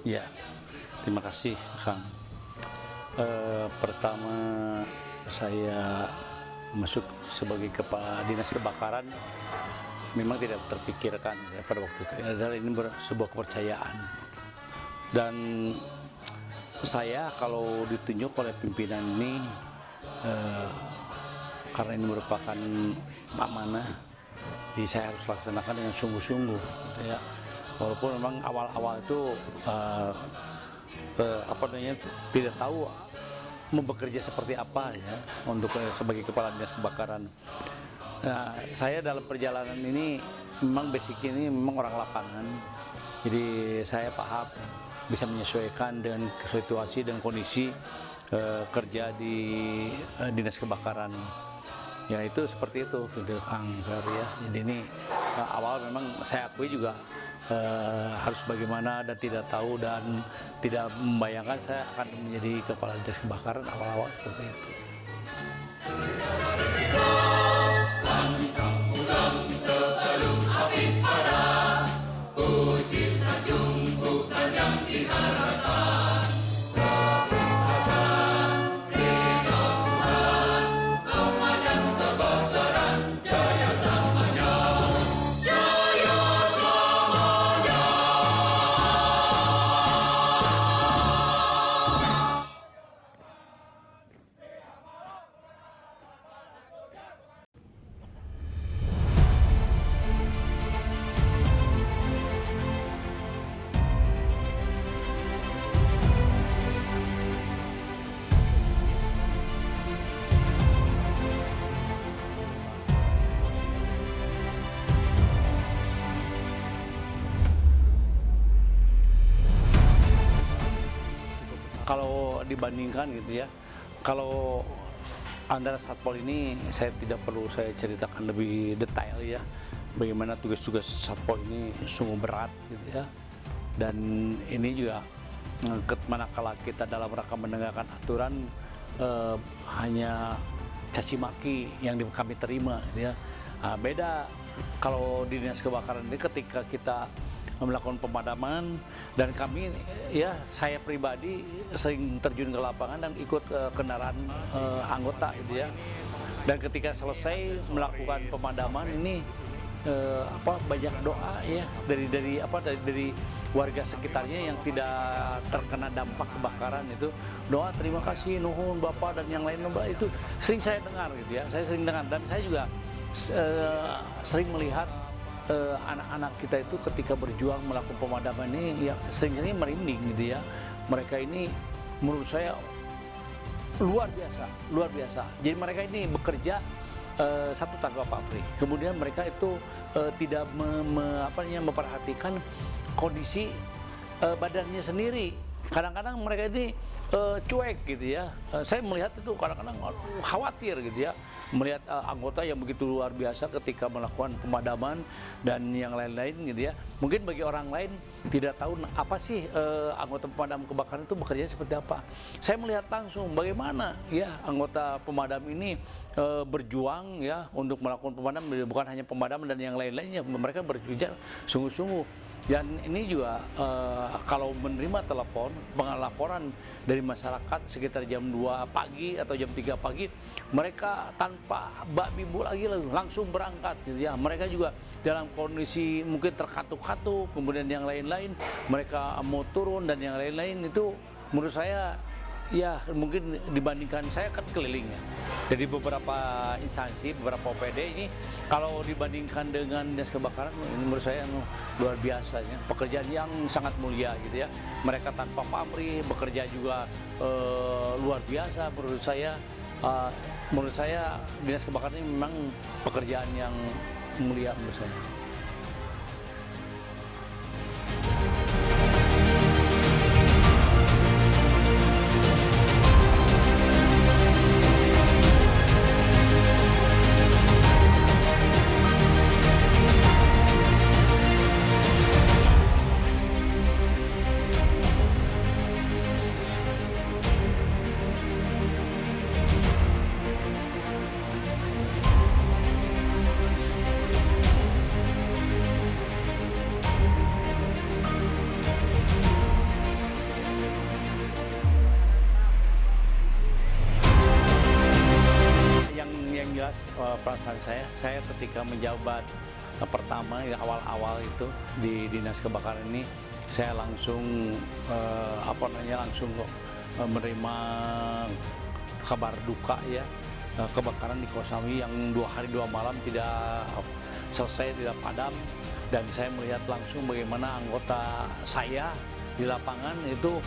Ya, terima kasih Kang. Pertama saya masuk sebagai Kepala Dinas Kebakaran memang tidak terpikirkan ya, pada waktu itu adalah ini sebuah kepercayaan, dan saya kalau ditunjuk oleh pimpinan ini karena ini merupakan amanah, jadi saya harus laksanakan dengan sungguh-sungguh gitu ya. Walaupun memang awal-awal itu tidak tahu mau bekerja seperti apa ya untuk sebagai Kepala Dinas Kebakaran. Nah, saya dalam perjalanan ini memang basic ini memang orang lapangan, jadi saya paham bisa menyesuaikan dengan situasi dan kondisi kerja di Dinas Kebakaran. Ya itu seperti itu Kang Ferry ya. Jadi ini awal memang saya akui juga harus bagaimana dan tidak tahu dan tidak membayangkan saya akan menjadi Kepala Dinas Kebakaran awal-awal seperti itu. Sebelum api padam, puji sanjung bukan yang diharapkan. Kebebasan, ridho Tuhan, pemadam kebakaran, jaya selamanya. Jaya selamanya. Kalau dibandingkan gitu ya, kalau antara Satpol ini saya tidak perlu saya ceritakan lebih detail ya, bagaimana tugas-tugas Satpol ini sungguh berat gitu ya, dan ini juga manakala kita dalam rangka menegakkan aturan hanya caci maki yang kami terima gitu ya. Beda kalau di Dinas Kebakaran ini ketika kita melakukan pemadaman, dan kami ya saya pribadi sering terjun ke lapangan dan ikut kendaraan anggota gitu ya, dan ketika selesai melakukan pemadaman ini banyak doa ya dari warga sekitarnya yang tidak terkena dampak kebakaran itu, doa terima kasih nuhun Bapak dan yang lain itu sering saya dengar gitu ya, saya sering dengar, dan saya juga sering melihat anak-anak kita itu ketika berjuang melakukan pemadaman ini ya sering-sering merinding gitu ya. Mereka ini menurut saya luar biasa. Jadi mereka ini bekerja satu tanpa pabrik. Kemudian mereka itu tidak memperhatikan kondisi badannya sendiri. Kadang-kadang mereka ini cuek gitu ya. Saya melihat itu kadang-kadang khawatir gitu ya, melihat anggota yang begitu luar biasa ketika melakukan pemadaman dan yang lain-lain gitu ya. Mungkin bagi orang lain tidak tahu apa sih anggota pemadam kebakaran itu bekerja seperti apa. Saya melihat langsung bagaimana ya anggota pemadam ini berjuang ya untuk melakukan pemadam, bukan hanya pemadam dan yang lain-lainnya, mereka berjuang sungguh-sungguh. Dan ini juga kalau menerima telepon, laporan dari masyarakat sekitar jam 2 pagi atau jam 3 pagi, mereka tanpa bak bibu lagi langsung berangkat gitu ya. Mereka juga dalam kondisi mungkin terkatuk-katuk, kemudian yang lain-lain, mereka mau turun dan yang lain-lain itu menurut saya ya mungkin dibandingkan saya kan keliling ya. Jadi beberapa instansi, beberapa OPD ini kalau dibandingkan dengan dinas kebakaran ini menurut saya luar biasa ya. Pekerjaan yang sangat mulia gitu ya. Mereka tanpa pamrih, bekerja juga luar biasa menurut saya. Menurut saya dinas kebakaran ini memang pekerjaan yang mulia menurut saya. Perasaan saya ketika menjabat pertama ya awal-awal itu di dinas kebakaran ini, saya langsung langsung menerima kabar duka ya, kebakaran di Kosambi yang 2 hari 2 malam tidak selesai, tidak padam, dan saya melihat langsung bagaimana anggota saya di lapangan itu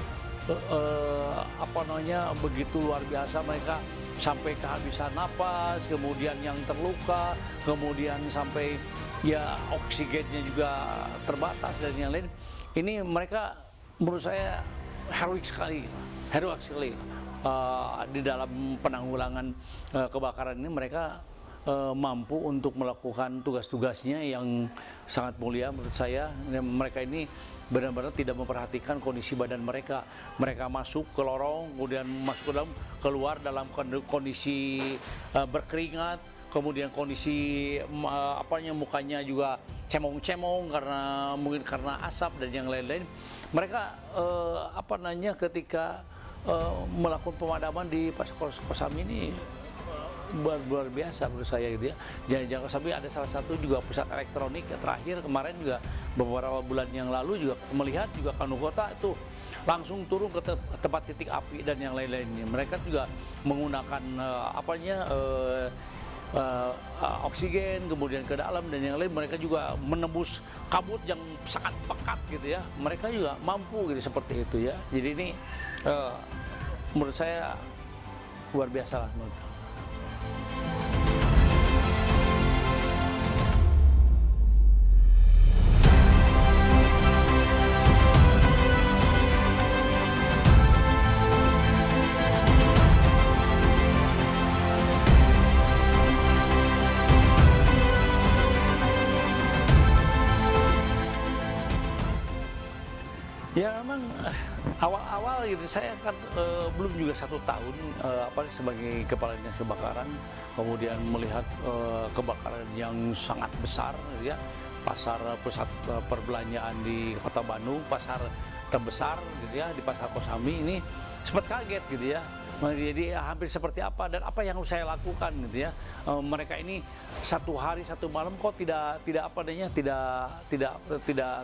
begitu luar biasa. Mereka sampai kehabisan napas, kemudian yang terluka, kemudian sampai ya oksigennya juga terbatas dan yang lain. Ini mereka menurut saya heroik sekali di dalam penanggulangan kebakaran ini. Mereka mampu untuk melakukan tugas-tugasnya yang sangat mulia menurut saya. Mereka ini benar-benar tidak memperhatikan kondisi badan mereka. Mereka masuk ke lorong, kemudian masuk ke dalam, keluar dalam kondisi berkeringat, kemudian kondisi mukanya juga cemong-cemong mungkin karena asap dan yang lain-lain. Mereka ketika melakukan pemadaman di Pasar Kosambi ini luar biasa menurut saya gitu ya. Jangan sampai ada salah satu juga pusat elektronik ya, terakhir kemarin juga beberapa bulan yang lalu juga melihat juga Kanu Kota itu langsung turun ke tempat titik api dan yang lain-lainnya. Mereka juga menggunakan oksigen kemudian ke dalam dan yang lain. Mereka juga menembus kabut yang sangat pekat gitu ya. Mereka juga mampu gitu seperti itu ya. Jadi ini menurut saya luar biasa lah menurut. Ya memang awal-awal gitu saya kan belum juga 1 tahun sebagai kepala dinas kebakaran, kemudian melihat kebakaran yang sangat besar gitu ya, pasar pusat perbelanjaan di Kota Bandung, pasar terbesar gitu ya di Pasar Kosambi ini, sempat kaget gitu ya. Jadi hampir seperti apa dan apa yang saya lakukan gitu ya. Mereka ini 1 hari 1 malam kok tidak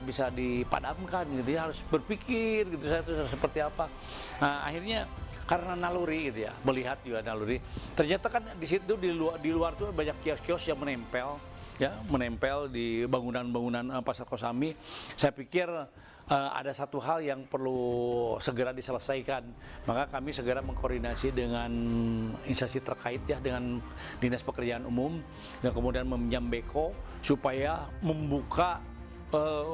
bisa dipadamkan gitu ya. Harus berpikir gitu saya itu seperti apa. Nah, akhirnya karena naluri gitu ya, melihat juga naluri. Ternyata kan di situ di luar tuh banyak kios-kios yang menempel di bangunan-bangunan Pasar Kosambi. Saya pikir ada satu hal yang perlu segera diselesaikan, maka kami segera mengkoordinasi dengan instansi terkait ya, dengan Dinas Pekerjaan Umum, dan kemudian meminjam beko supaya membuka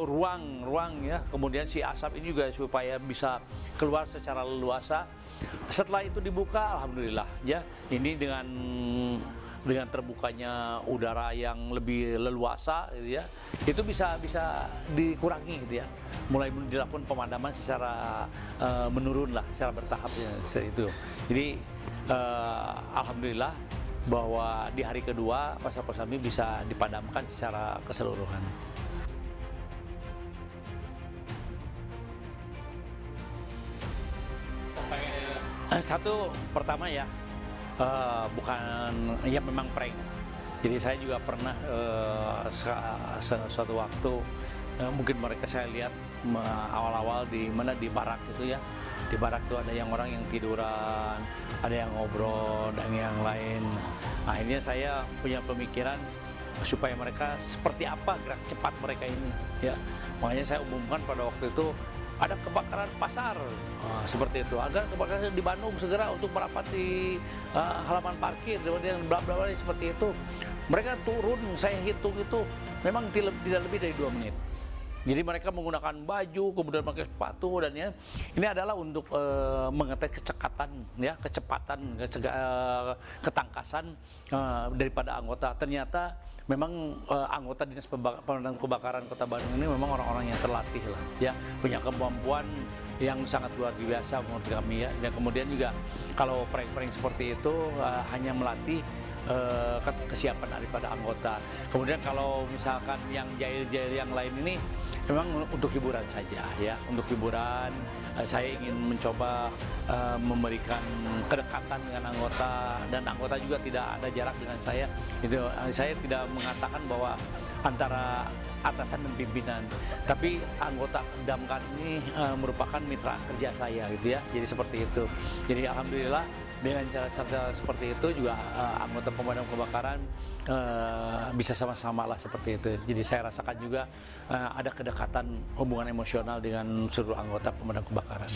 ruang ya, kemudian si asap ini juga supaya bisa keluar secara leluasa. Setelah itu dibuka, alhamdulillah ya, ini dengan dengan terbukanya udara yang lebih leluasa gitu ya, itu bisa bisa dikurangi gitu ya. Mulai dilakukan pemadaman secara menurun lah, secara bertahap ya, itu. Jadi alhamdulillah bahwa di hari kedua Pasar Kosambi bisa dipadamkan secara keseluruhan. Satu pertama ya, bukan ya memang prank. Jadi saya juga pernah suatu waktu mungkin mereka saya lihat awal-awal di mana di barak itu ya. Di barak itu ada yang orang yang tiduran, ada yang ngobrol dan yang lain. Akhirnya saya punya pemikiran supaya mereka seperti apa gerak cepat mereka ini ya. Makanya saya umumkan pada waktu itu ada kebakaran pasar seperti itu, agar kebakaran di Bandung segera untuk merapat di halaman parkir, kemudian bla bla bla seperti itu. Mereka turun, saya hitung itu memang tidak lebih dari 2 menit. Jadi mereka menggunakan baju, kemudian pakai sepatu, dan ya ini adalah untuk mengetes kecepatan, ketangkasan daripada anggota. Ternyata memang anggota Dinas Pemadam Kebakaran Kota Bandung ini memang orang-orang yang terlatih lah, ya, punya kemampuan yang sangat luar biasa menurut kami ya. Dan kemudian juga kalau prank-prank seperti itu hanya melatih kesiapan daripada anggota. Kemudian kalau misalkan yang jahil-jahil yang lain ini memang untuk hiburan saja ya, untuk hiburan. Saya ingin mencoba memberikan kedekatan dengan anggota, dan anggota juga tidak ada jarak dengan saya. Itu saya tidak mengatakan bahwa antara atasan dan pimpinan, tapi anggota damkar ini merupakan mitra kerja saya gitu ya. Jadi seperti itu. Jadi alhamdulillah dengan cara seperti itu juga anggota pemadam kebakaran bisa sama-sama lah seperti itu. Jadi saya rasakan juga ada kedekatan hubungan emosional dengan seluruh anggota pemadam kebakaran.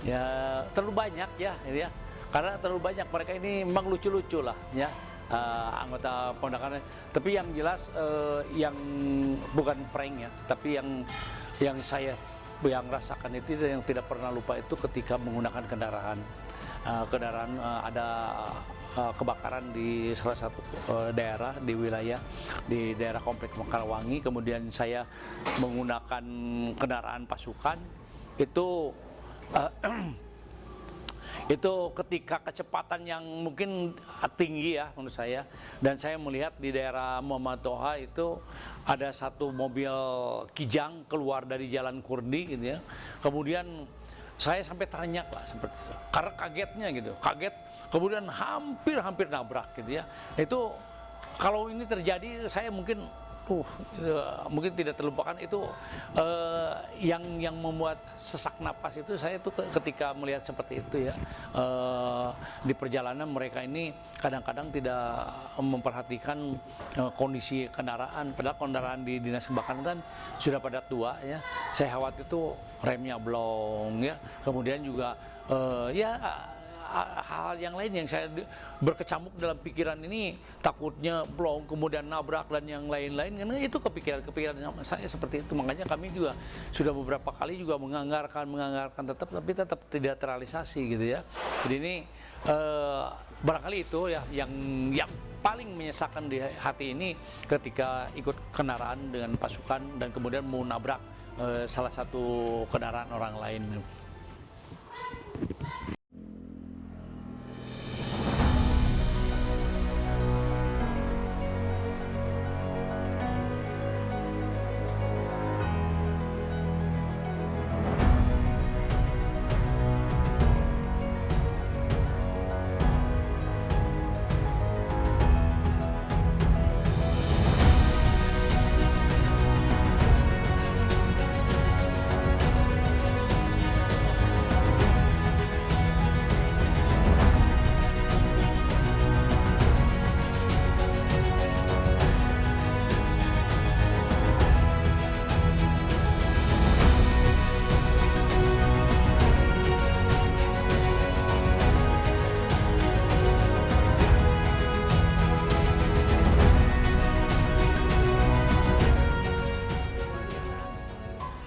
Ya terlalu banyak ya, gitu ya. Karena terlalu banyak, mereka ini memang lucu-lucu lah ya, anggota pondakan. Tapi yang jelas yang bukan prank ya, tapi yang saya rasakan itu, yang tidak pernah lupa itu ketika menggunakan kendaraan. Ada kebakaran di salah satu daerah di wilayah di daerah Komplek Mekarwangi, kemudian saya menggunakan kendaraan pasukan itu. Itu ketika kecepatan yang mungkin tinggi ya menurut saya, dan saya melihat di daerah Muhammad Toha itu ada satu mobil Kijang keluar dari Jalan Kurdi gitu ya. Kemudian saya sampai terenyak lah seperti itu, karena kagetnya gitu, kaget, kemudian hampir nabrak gitu ya. Itu kalau ini terjadi saya mungkin mungkin tidak terlupakan. Itu yang membuat sesak napas itu saya itu ketika melihat seperti itu ya. Di perjalanan mereka ini kadang-kadang tidak memperhatikan kondisi kendaraan, padahal kendaraan di dinas kebakaran kan sudah pada tua ya. Saya khawatir itu remnya blong ya, kemudian juga ya hal yang lain yang saya berkecamuk dalam pikiran ini, takutnya blong kemudian nabrak dan yang lain-lain, karena itu kepikiran saya seperti itu. Makanya kami juga sudah beberapa kali juga menganggarkan tapi tetap tidak terrealisasi gitu ya. Jadi ini barangkali itu ya yang paling menyesakan di hati ini ketika ikut kendaraan dengan pasukan dan kemudian mau nabrak salah satu kendaraan orang lain.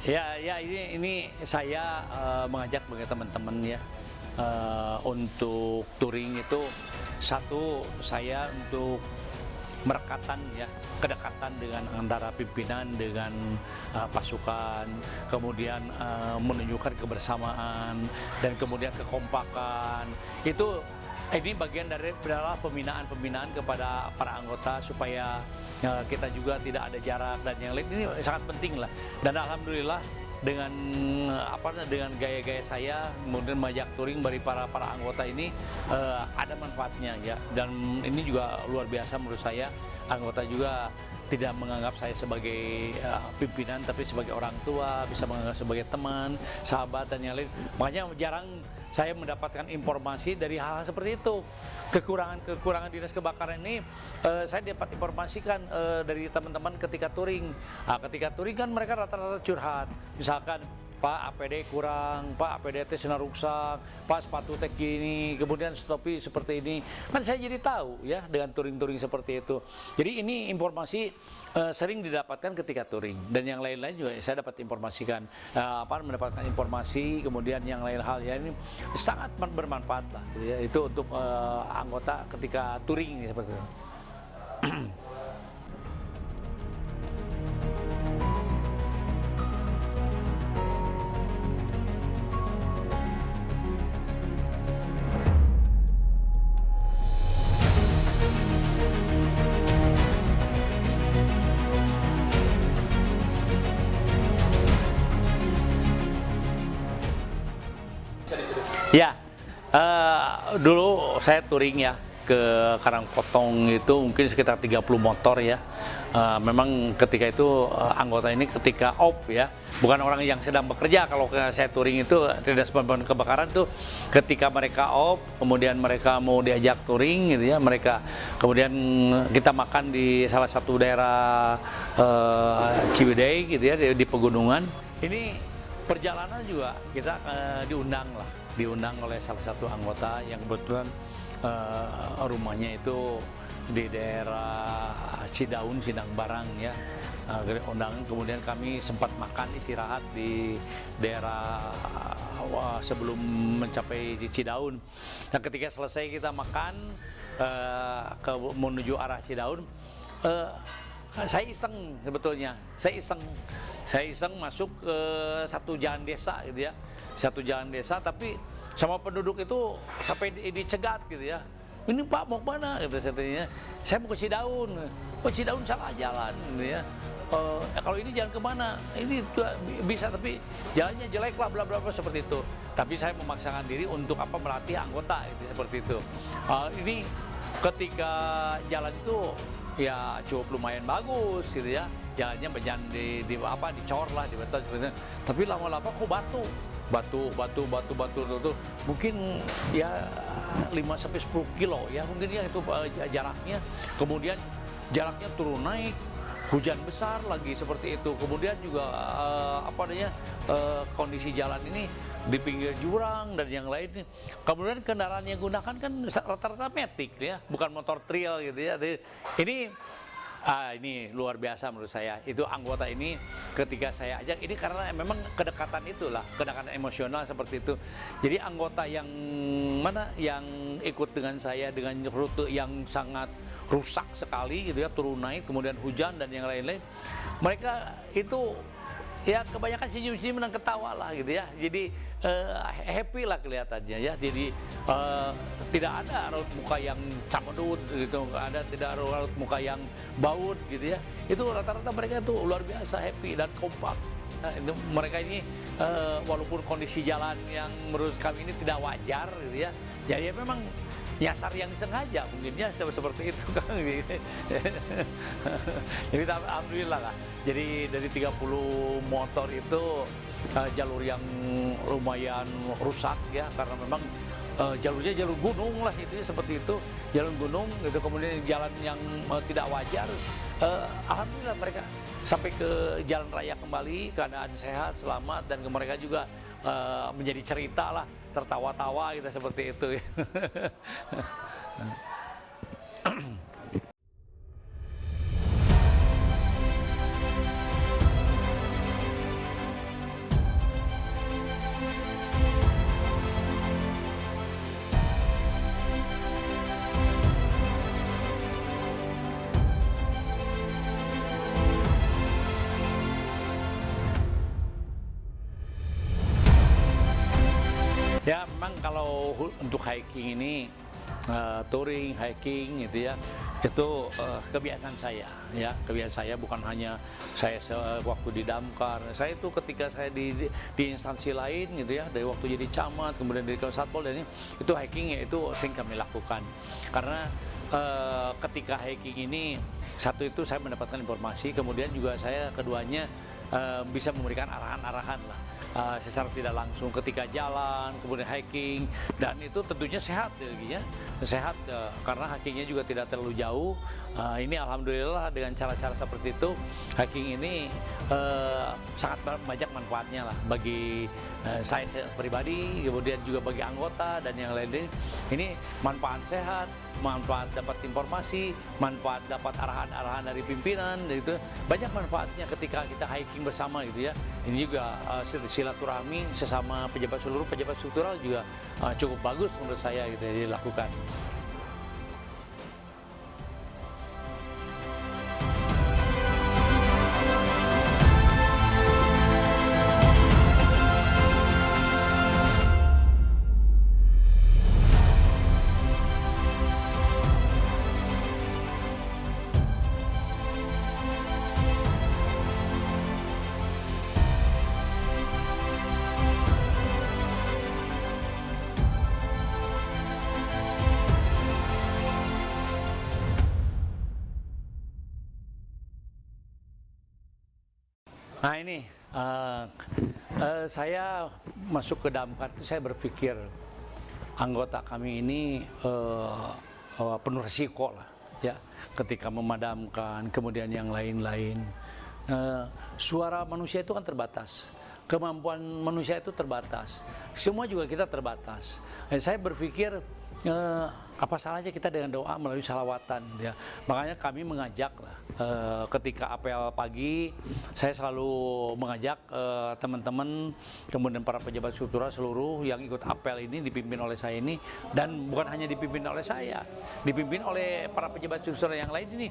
Ya, ini saya mengajak bagi teman-teman ya, untuk touring itu satu, saya untuk merekatan ya, kedekatan dengan antara pimpinan dengan pasukan, kemudian menunjukkan kebersamaan dan kemudian kekompakan. Itu ini bagian dari adalah pembinaan kepada para anggota supaya kita juga tidak ada jarak dan yang lain, ini sangat penting lah. Dan alhamdulillah dengan dengan gaya-gaya saya kemudian mengajak touring dari para anggota ini ada manfaatnya ya, dan ini juga luar biasa menurut saya. Anggota juga tidak menganggap saya sebagai pimpinan, tapi sebagai orang tua, bisa menganggap sebagai teman, sahabat dan yang lain. Makanya jarang saya mendapatkan informasi dari hal-hal seperti itu. Kekurangan dinas kebakaran ini saya dapat informasikan dari teman-teman ketika touring. Ketika touring kan mereka rata-rata curhat, misalkan Pak APD kurang, Pak APD teh sena rusak, Pak sepatu teh gini, kemudian stopi seperti ini. Kan saya jadi tahu ya dengan touring-touring seperti itu. Jadi ini informasi sering didapatkan ketika touring, dan yang lain-lain juga saya dapat informasikan, mendapatkan informasi, kemudian yang lain hal ya ini sangat bermanfaat lah gitu ya, itu untuk anggota ketika touring seperti itu. Ya, dulu saya touring ya ke Karangpotong itu mungkin sekitar 30 motor ya. Memang ketika itu anggota ini ketika off ya, bukan orang yang sedang bekerja. Kalau saya touring itu dinas pemadam kebakaran itu ketika mereka off, kemudian mereka mau diajak touring gitu ya, mereka kemudian kita makan di salah satu daerah Ciwidey gitu ya, di pegunungan. Ini perjalanan juga kita diundang oleh salah satu anggota yang kebetulan rumahnya itu di daerah Cidaun, Sindang Barang ya. Undangan, kemudian kami sempat makan istirahat di daerah sebelum mencapai Cidaun. Dan ketika selesai kita makan menuju arah Cidaun, saya iseng sebetulnya, saya iseng masuk ke satu jalan desa gitu ya, tapi sama penduduk itu sampai dicegat gitu ya. Ini Pak mau kemana? Gitu katanya. Saya mau ke Cidaun. Oh Cidaun salah jalan gitu ya. Kalau ini jalan kemana? Ini juga bisa tapi jalannya jelek lah, bla bla bla seperti itu. Tapi saya memaksakan diri untuk melatih anggota itu seperti itu. Ini ketika jalan itu ya cukup lumayan bagus gitu ya. Jalannya berjalan dicor lah, di beton seperti itu. Tapi lama-lama kok batu, mungkin ya 5-10 kilo ya mungkin ya itu jaraknya. Kemudian jaraknya turun naik, hujan besar lagi seperti itu. Kemudian juga kondisi jalan ini di pinggir jurang dan yang lainnya. Kemudian kendaraan yang gunakan kan rata-rata matic ya, bukan motor trail gitu ya. Ini luar biasa menurut saya. Itu anggota ini ketika saya ajak ini karena memang kedekatan itulah, kedekatan emosional seperti itu. Jadi anggota yang mana yang ikut dengan saya dengan rute yang sangat rusak sekali gitu ya, turun naik, kemudian hujan dan yang lain-lain. Mereka itu ya kebanyakan senyum-senyum dan ketawa lah gitu ya. Jadi happy lah kelihatannya ya. Jadi tidak ada raut muka yang camedut gitu, tidak ada raut muka yang baut gitu ya. Itu rata-rata mereka itu luar biasa happy dan kompak. Mereka ini walaupun kondisi jalan yang menurut kami ini tidak wajar gitu ya. Jadi memang nyasar yang disengaja mungkinnya seperti itu kan. Jadi alhamdulillah lah. Jadi dari 30 motor itu jalur yang lumayan rusak ya, karena memang jalurnya jalur gunung lah itu ya, seperti itu, jalur gunung gitu. Kemudian jalan yang tidak wajar, alhamdulillah mereka sampai ke jalan raya kembali keadaan sehat, selamat, dan mereka juga menjadi cerita lah, tertawa-tawa gitu seperti itu ya. Ya, memang kalau untuk hiking ini, touring, hiking gitu ya, itu kebiasaan saya, ya kebiasaan saya bukan hanya saya waktu di Damkar. Saya itu ketika saya di instansi lain gitu ya, dari waktu jadi camat, kemudian dari Satpol dan ini, itu hiking ya itu sering kami lakukan. Karena ketika hiking ini, satu itu saya mendapatkan informasi, kemudian juga saya keduanya bisa memberikan arahan-arahan lah secara tidak langsung ketika jalan, kemudian hiking, dan itu tentunya sehat ya, sehat karena hikingnya juga tidak terlalu jauh. Ini alhamdulillah dengan cara-cara seperti itu, hiking ini sangat banyak manfaatnya lah bagi saya pribadi, kemudian juga bagi anggota dan yang lain-lain. Ini manfaat sehat, manfaat dapat informasi, manfaat dapat arahan-arahan dari pimpinan, itu banyak manfaatnya ketika kita hiking bersama gitu ya. Ini juga silaturahmi sesama seluruh pejabat struktural juga cukup bagus menurut saya gitu ya, dilakukan. Nah ini, saya masuk ke Damkar itu saya berpikir anggota kami ini penuh resiko lah, ya, ketika memadamkan, kemudian yang lain-lain. Suara manusia itu kan terbatas, kemampuan manusia itu terbatas, semua juga kita terbatas. Saya berpikir apa salahnya kita dengan doa melalui salawatan ya. Makanya kami mengajak lah, ketika apel pagi saya selalu mengajak teman-teman, kemudian para pejabat struktural seluruh yang ikut apel ini dipimpin oleh saya ini, dan bukan hanya dipimpin oleh saya, dipimpin oleh para pejabat struktural yang lain ini.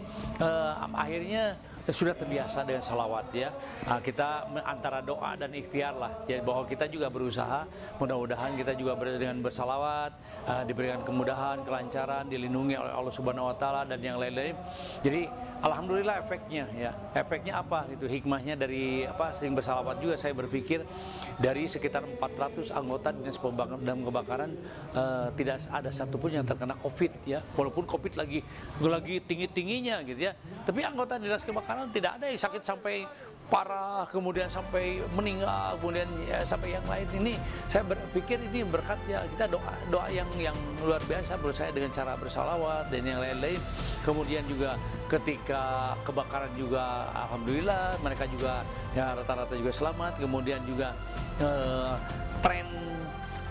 Akhirnya sudah terbiasa dengan salawat ya. Kita antara doa dan ikhtiar lah, jadi bahwa kita juga berusaha, mudah-mudahan kita juga dengan bersalawat diberikan kemudahan, kelancaran, dilindungi oleh Allah Subhanahu Wa Taala dan yang lain-lain. Jadi alhamdulillah efeknya ya, efeknya apa gitu, hikmahnya dari apa sering bersalawat juga. Saya berpikir dari sekitar 400 anggota dinas pemadam kebakaran tidak ada satupun yang terkena COVID ya, walaupun COVID lagi tinggi-tingginya gitu ya, tapi anggota dinas kebakaran tidak ada yang sakit sampai parah, kemudian sampai meninggal, kemudian ya, sampai yang lain. Ini saya berpikir ini berkat ya, kita doa yang luar biasa menurut saya dengan cara bersalawat dan yang lain-lain. Kemudian juga ketika kebakaran juga alhamdulillah mereka juga ya rata-rata juga selamat. Kemudian juga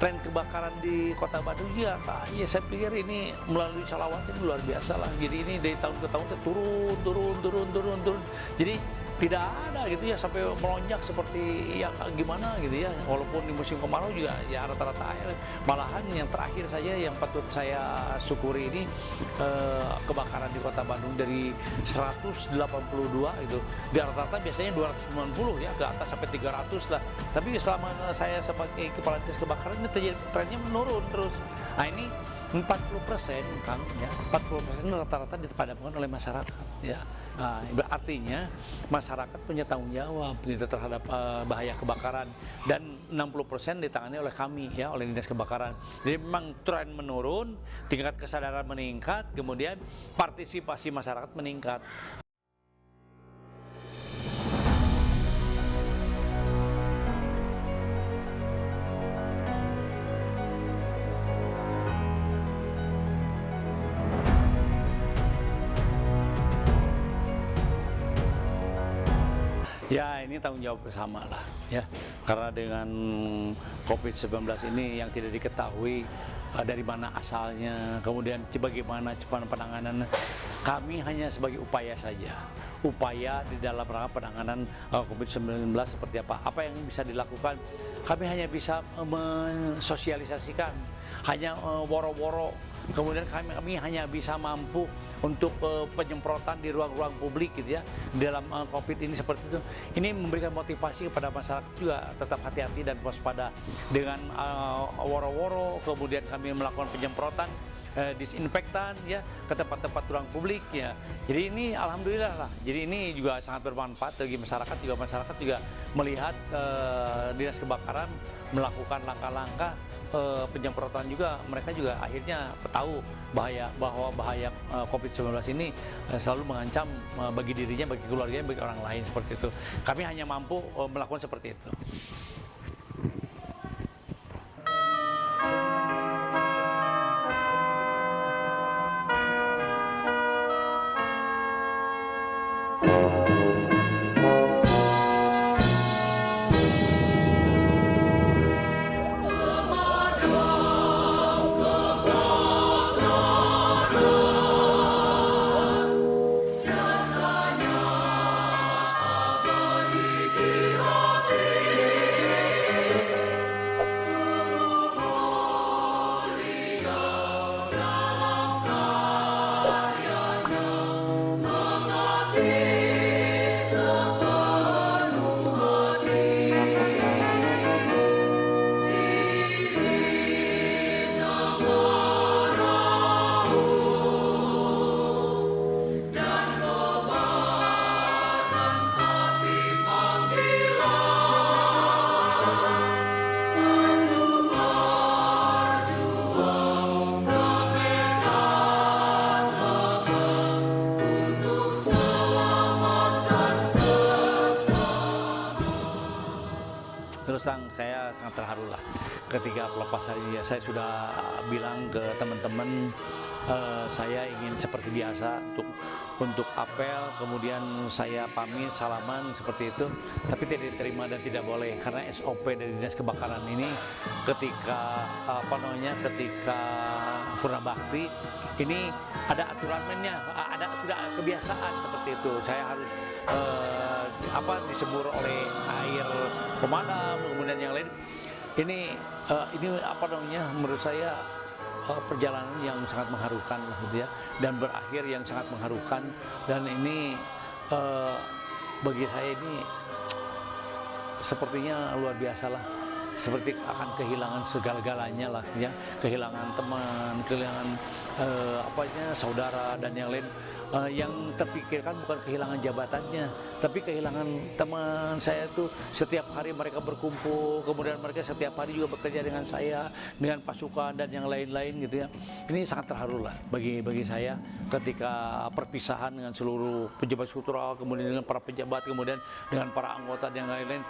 tren kebakaran di Kota Bandung ya, ya saya pikir ini melalui salawat ini luar biasa lah. Jadi ini dari tahun ke tahun turun. Jadi tidak ada gitu ya sampai melonjak seperti yang gimana gitu ya, walaupun di musim kemarau juga ya rata-rata air. Malahan yang terakhir saja yang patut saya syukuri ini kebakaran di Kota Bandung dari 182 itu di rata-rata biasanya 290 ya, ke atas sampai 300 lah, tapi selama saya sebagai kepala dinas kebakaran ini terjadi trennya menurun terus. Nah ini 40% kan ya, 40% rata-rata dipadamkan oleh masyarakat ya. Nah, artinya masyarakat punya tanggung jawab gitu terhadap bahaya kebakaran, dan 60% ditangani oleh kami ya, oleh dinas kebakaran. Jadi memang tren menurun, tingkat kesadaran meningkat, kemudian partisipasi masyarakat meningkat. Ya ini tanggung jawab bersama lah ya, karena dengan COVID-19 ini yang tidak diketahui dari mana asalnya, kemudian bagaimana cepat penanganan, kami hanya sebagai upaya saja upaya di dalam rangka penanganan COVID-19 seperti apa yang bisa dilakukan. Kami hanya bisa mensosialisasikan, hanya woro-woro. Kemudian kami hanya bisa mampu untuk penyemprotan di ruang-ruang publik gitu ya dalam COVID ini seperti itu. Ini memberikan motivasi kepada masyarakat juga tetap hati-hati dan waspada dengan woro-woro. Kemudian kami melakukan penyemprotan disinfektan ya ke tempat-tempat ruang publik ya. Jadi ini alhamdulillah lah. Jadi ini juga sangat bermanfaat bagi masyarakat juga. Masyarakat juga melihat dinas kebakaran melakukan langkah-langkah penyemprotan juga. Mereka juga akhirnya tahu bahwa bahaya COVID-19 ini selalu mengancam bagi dirinya, bagi keluarganya, bagi orang lain seperti itu. Kami hanya mampu melakukan seperti itu. Terus terang saya sangat terharu lah ketika pelepasan ini. Saya sudah bilang ke teman-teman saya ingin seperti biasa untuk apel, kemudian saya pamit salaman seperti itu, tapi tidak diterima dan tidak boleh karena SOP dari Dinas Kebakaran ini ketika ketika Purna Bakti ini ada aturan mainnya, ada sudah kebiasaan seperti itu. Saya harus disembur oleh air pemadam, kemudian yang lain. Ini menurut saya perjalanan yang sangat mengharukan gitu ya, dan berakhir yang sangat mengharukan, dan ini bagi saya ini sepertinya luar biasa lah, seperti akan kehilangan segala-galanya lah ya, kehilangan teman, kehilangan saudara dan yang lain. Yang terpikirkan bukan kehilangan jabatannya, tapi kehilangan teman saya itu. Setiap hari mereka berkumpul, kemudian mereka setiap hari juga bekerja dengan saya, dengan pasukan dan yang lain-lain gitu ya. Ini sangat terharu lah bagi saya ketika perpisahan dengan seluruh pejabat struktural, kemudian dengan para pejabat, kemudian dengan para anggota dan yang lain-lain,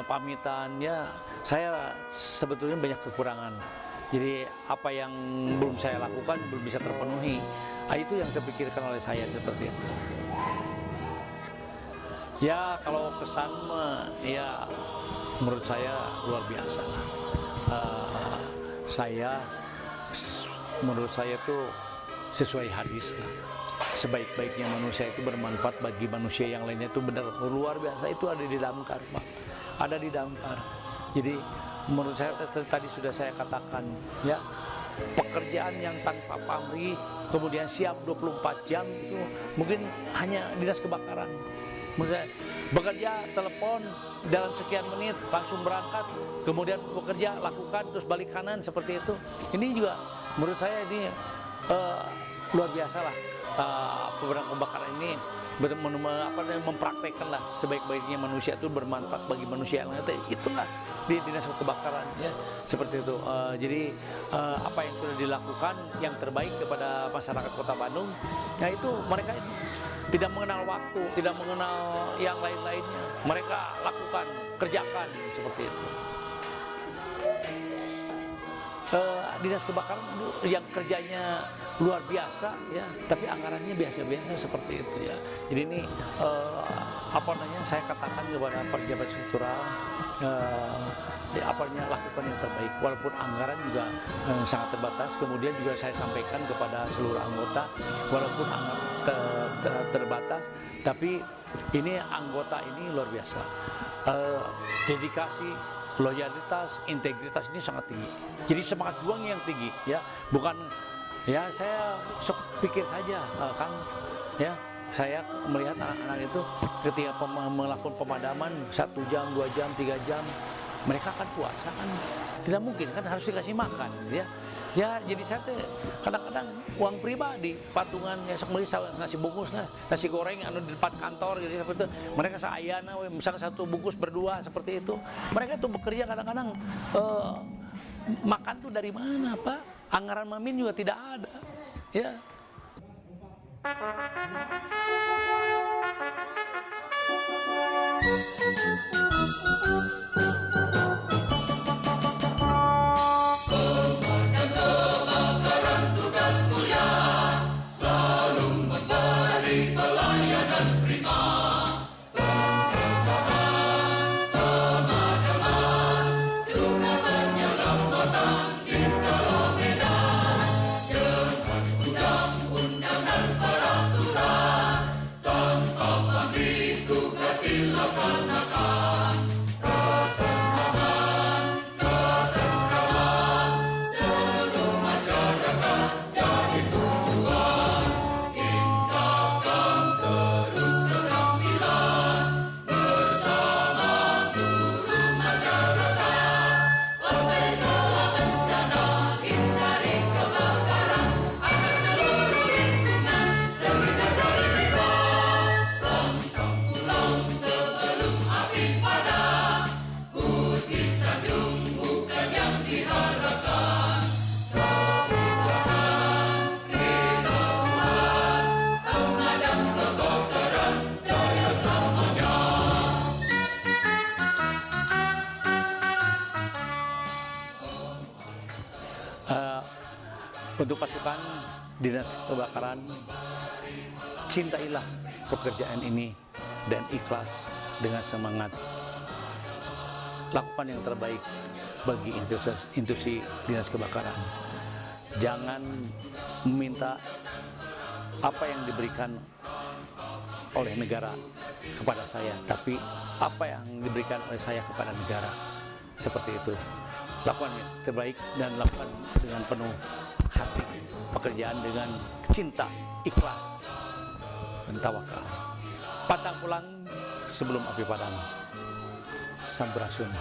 pamitan ya. Saya sebetulnya banyak kekurangan. Jadi apa yang belum saya lakukan belum bisa terpenuhi. Itu yang terpikirkan oleh saya seperti itu. Ya kalau kesan ya menurut saya luar biasa. Menurut saya itu sesuai hadis lah. Sebaik-baiknya manusia itu bermanfaat bagi manusia yang lainnya, itu benar luar biasa. Itu ada di Damkar, Pak. Ada di Damkar. Jadi menurut saya tadi sudah saya katakan ya, pekerjaan yang tanpa pamrih kemudian siap 24 jam itu mungkin hanya Dinas Kebakaran. Menurut saya bekerja, telepon dalam sekian menit langsung berangkat, kemudian bekerja, lakukan, terus balik kanan seperti itu. Ini juga menurut saya ini luar biasa lah. Pemadam kebakaran ini mempraktekkan lah sebaik-baiknya manusia itu bermanfaat bagi manusia yang lain. Itulah di Dinas Kebakaran ya, seperti itu. Jadi apa yang sudah dilakukan yang terbaik kepada masyarakat Kota Bandung, ya itu mereka itu tidak mengenal waktu, tidak mengenal yang lain-lainnya. Mereka lakukan, kerjakan seperti itu. dinas kebakaran yang kerjanya luar biasa ya, tapi anggarannya biasa-biasa seperti itu ya. Jadi ini saya katakan kepada pejabat struktural lakukan yang terbaik walaupun anggaran juga sangat terbatas. Kemudian juga saya sampaikan kepada seluruh anggota walaupun terbatas, tapi ini anggota ini luar biasa. Dedikasi, loyalitas, integritas ini sangat tinggi. Jadi semangat juangnya yang tinggi ya, bukan ya saya pikir saja Kang ya. Saya melihat anak-anak itu ketika melakukan pemadaman 1 jam, 2 jam, 3 jam, mereka akan puasa kan, tidak mungkin kan, harus dikasih makan ya. Ya jadi saya kadang-kadang uang pribadi patungan ya, sok beli nasi bungkus nasi goreng anu di depan kantor gitu seperti itu. Mereka saayana misalnya 1 bungkus berdua seperti itu. Mereka tuh bekerja kadang-kadang makan tuh dari mana Pak? Anggaran Mamin juga tidak ada ya. Untuk pasukan dinas kebakaran, cintailah pekerjaan ini dan ikhlas dengan semangat. Lakukan yang terbaik bagi institusi dinas kebakaran. Jangan meminta apa yang diberikan oleh negara kepada saya, tapi apa yang diberikan oleh saya kepada negara. Seperti itu. Lakukan yang terbaik dan lakukan dengan penuh hati, pekerjaan dengan cinta, ikhlas, dan tawakal. Pantang pulang sebelum api padam. Sampurasun.